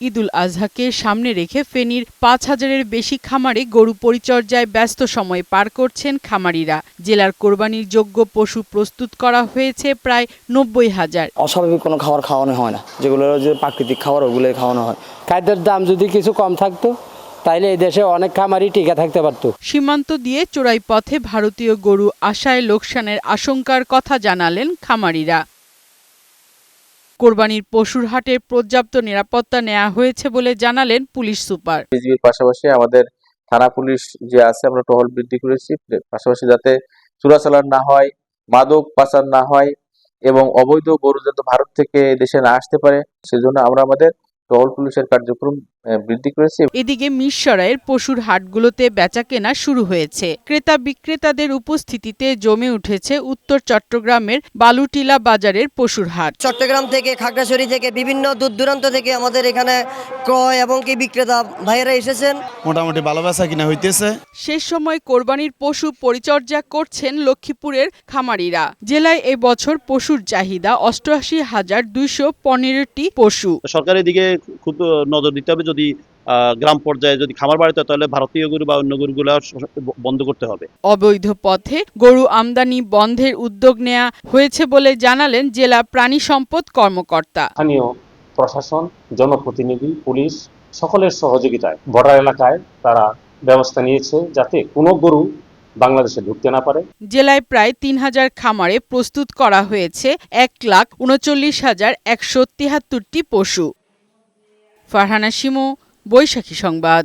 ঈদুল আজহাকে সামনে রেখে ফেনীর ৫,০০০-এর বেশি খামারে গরু পরিচর্যায় ব্যস্ত সময় পার করছেন খামারিরা। জেলার কোরবানির যোগ্য পশু প্রস্তুত করা হয়েছে প্রায় ৯০,০০০। অস্বাভাবিক কোনো খাবার খাওয়ানো হয় না, যেগুলো যে প্রাকৃতিক খাবার ওগুলোই খাওয়ানো হয়। খাদ্যের দাম যদি কিছু কম থাকতো তাইলে এই দেশে অনেক খামারই টিকে থাকতে পারতো। সীমান্ত দিয়ে চোরাই পথে ভারতীয় গরু আসায় লোকসানের আশঙ্কার কথা জানালেন খামারিরা। কোরবানির পশুর হাটের পর্যাপ্ত নিরাপত্তা নেওয়া হয়েছে বলে জানালেন পুলিশ সুপার। বিজিবির পাশাপাশি আমাদের থানা পুলিশ যে আছে আমরা টহল বৃদ্ধি করেছি, পাশাপাশি যাতে চোরাচালান না হয়, মাদক পাচার না হয় এবং অবৈধ গরু যাতে ভারত থেকে দেশে না আসতে পারে সেজন্য আমরা আমাদের টহল পুলিশের কার্যক্রম বৃদ্ধি করেছি। এদিকে মিরসরাইয়ের পশুর হাটগুলোতে বেচাকেনা শুরু হয়েছে। ক্রেতা বিক্রেতাদের উপস্থিতিতে জমে উঠেছে উত্তর চট্টগ্রামের বালুটিলা বাজারের পশুর হাট। চট্টগ্রাম থেকে, খাগড়াছড়ি থেকে, বিভিন্ন দূর দূরান্ত থেকে আমাদের এখানে ক্রয় এবং কি বিক্রেতা ভাইয়েরা এসেছেন। মোটামুটি ভালো বেচা কিনা হইতেছে। শেষ সময় কোরবানির পশু পরিচর্যা করছেন লক্ষ্মীপুরের খামারিরা। জেলায় এই বছর পশুর চাহিদা ৮৮,২১৫টি পশু। সরকারের দিকে খুব নজর দিতে হবে, যদি গ্রাম পর্যায়ে যদি খামার বাড়িতে তাহলে ভারতীয় গরু বা অন্য গরুগুলো বন্ধ করতে হবে। অবৈধ পথে গরু আমদানি বন্ধের উদ্যোগ নেওয়া হয়েছে বলে জানালেন জেলা প্রাণী সম্পদ কর্মকর্তা। স্থানীয় প্রশাসন, জনপ্রতিনিধি, পুলিশ সকলের সহযোগিতায় বর্ডার এলাকায় তারা ব্যবস্থা নিয়েছে যাতে কোনো গরু বাংলাদেশে ঢুকতে না পারে। জেলায় প্রায় ৩,০০০ খামারে প্রস্তুত করা হয়েছে ১,৩৯,১৭৩টি পশু। ফারহানা শিমু, বৈশাখী সংবাদ।